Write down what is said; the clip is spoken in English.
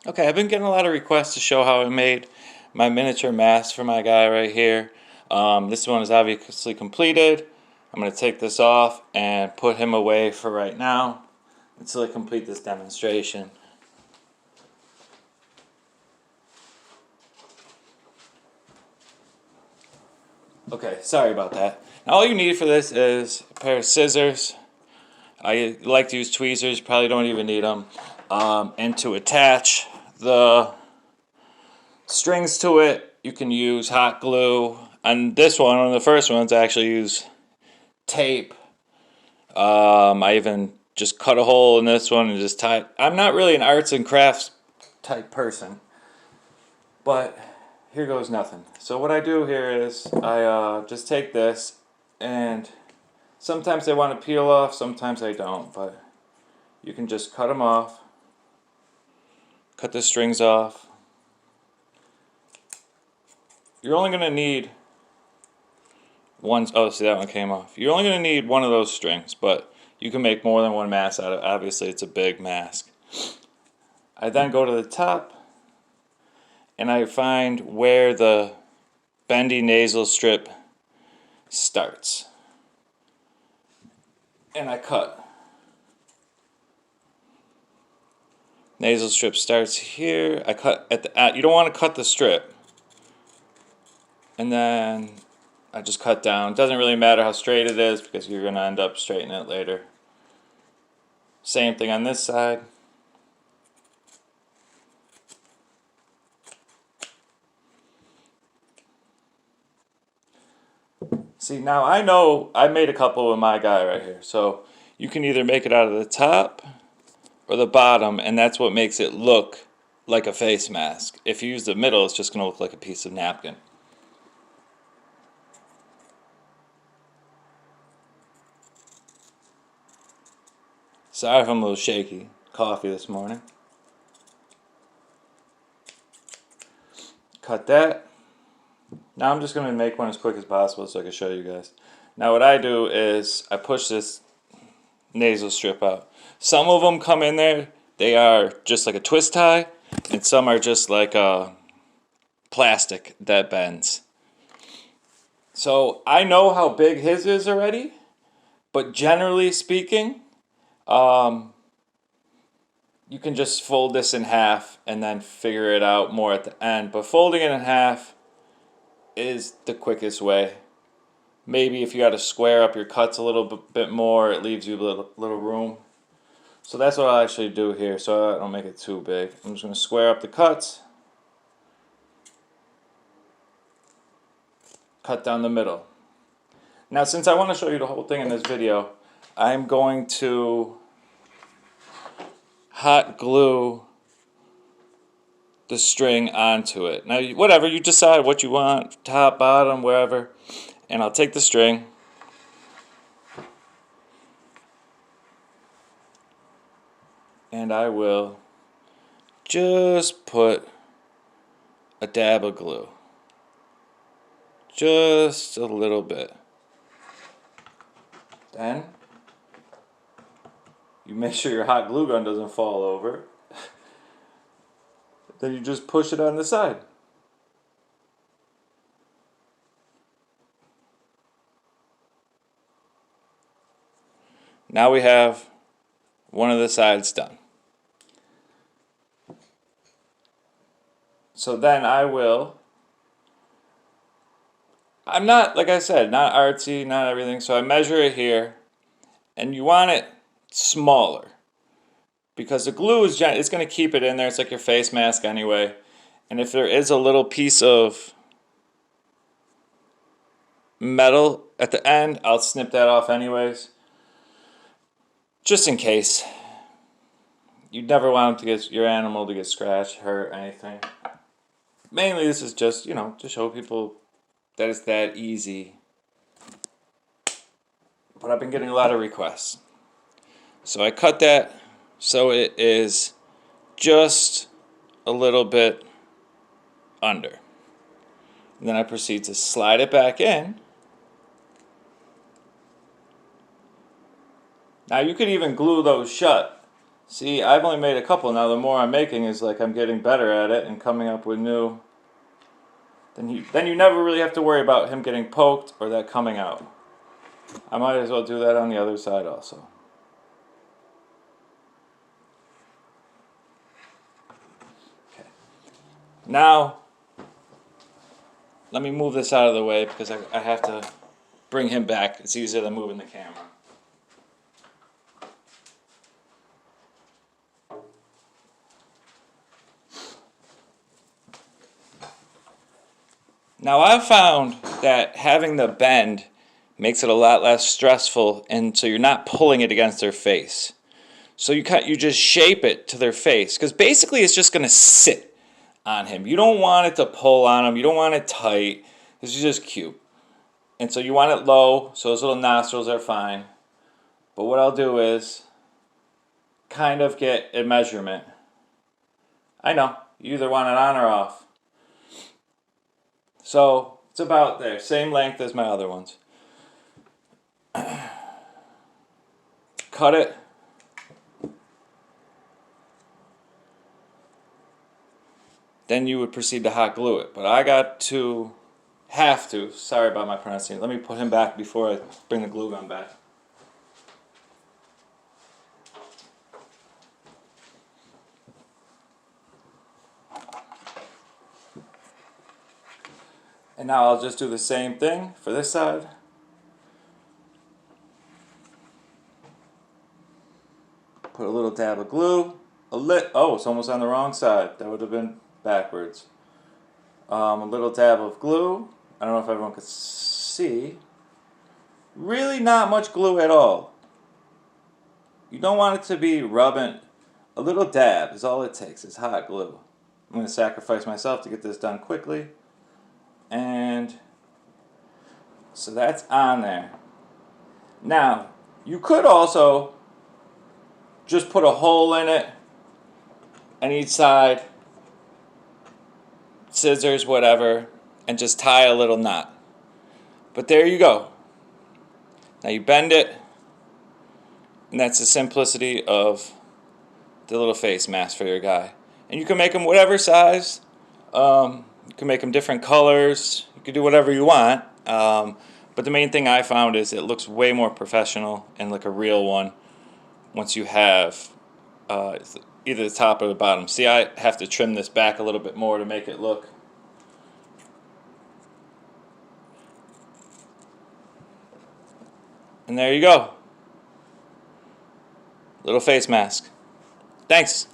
Okay, I've been getting a lot of requests to show how I made my miniature mask for my guy right here. This one is obviously completed. I'm going to take this off and put him away for right now until I complete this demonstration. Okay, sorry about that. Now all you need for this is a pair of scissors. I like to use tweezers, probably don't even need them. And to attach the strings to it, you can use hot glue. On this one the first ones, I actually use tape. I even just cut a hole in this one and just tie it. I'm not really an arts and crafts type person, but here goes nothing. So what I do here is I just take this, and sometimes I want to peel off, sometimes I don't, but you can just cut them off, cut the strings off. You're only going to need one. Oh, see, that one came off. You're only going to need one of those strings, but you can make more than one mask out of it. Obviously, it's a big mask. I then go to the top and I find where the bendy nasal strip starts. And I cut. Nasal strip starts here. I cut at the you don't want to cut the strip. And then I just cut down. It doesn't really matter how straight it is because you're going to end up straightening it later. Same thing on this side. See, now I know I made a couple with my guy right here. So you can either make it out of the top or the bottom, and that's what makes it look like a face mask. If you use the middle, it's just going to look like a piece of napkin. Sorry if I'm a little shaky. Coffee this morning. Cut that. Now I'm just going to make one as quick as possible so I can show you guys. Now what I do is I push this nasal strip out. Some of them come in there, they are just like a twist tie, and some are just like a plastic that bends. So I know how big his is already, but generally speaking, you can just fold this in half and then figure it out more at the end. But folding it in half is the quickest way. Maybe if you got to square up your cuts a little bit more, it leaves you a little room. So that's what I'll actually do here, so I don't make it too big. I'm just going to square up the cuts, cut down the middle. Now since I want to show you the whole thing in this video, I'm going to hot glue the string onto it. Now whatever, you decide what you want, top, bottom, wherever. And I'll take the string, and I will just put a dab of glue. Just a little bit. Then you make sure your hot glue gun doesn't fall over. Then you just push it on the side. Now we have one of the sides done. So then I'm not, like I said, not artsy, not everything, so I measure it here, and you want it smaller, because the glue is it's going to keep it in there. It's like your face mask anyway, and if there is a little piece of metal at the end, I'll snip that off anyways, just in case. You'd never want to get your animal to get scratched, hurt, anything. Mainly this is just, to show people that it's that easy. But I've been getting a lot of requests. So I cut that so it is just a little bit under. And then I proceed to slide it back in. Now you could even glue those shut, See, I've only made a couple now. The more I'm making is like I'm getting better at it and coming up with new. Then you never really have to worry about him getting poked or that coming out. I might as well do that on the other side also. Okay. Now, let me move this out of the way because I have to bring him back. It's easier than moving the camera. Now I've found that having the bend makes it a lot less stressful, and so you're not pulling it against their face. So you just shape it to their face because basically it's just going to sit on him. You don't want it to pull on him. You don't want it tight. This is just cute. And so you want it low so those little nostrils are fine. But what I'll do is kind of get a measurement. I know, you either want it on or off. So it's about there, same length as my other ones. Cut it. Then you would proceed to hot glue it. But I have to, sorry about my pronunciation. Let me put him back before I bring the glue gun back. And now I'll just do the same thing for this side. Put a little dab of glue. Oh, it's almost on the wrong side. That would have been backwards. A little dab of glue. I don't know if everyone could see. Really not much glue at all. You don't want it to be rubbing. A little dab is all it takes. It's hot glue. I'm going to sacrifice myself to get this done quickly. And so that's on there. Now, you could also just put a hole in it on each side, scissors, whatever, and just tie a little knot. But there you go. Now you bend it, and that's the simplicity of the little face mask for your guy. And you can make them whatever size. You can make them different colors. You can do whatever you want. But the main thing I found is it looks way more professional and like a real one once you have either the top or the bottom. See, I have to trim this back a little bit more to make it look. And there you go. Little face mask. Thanks.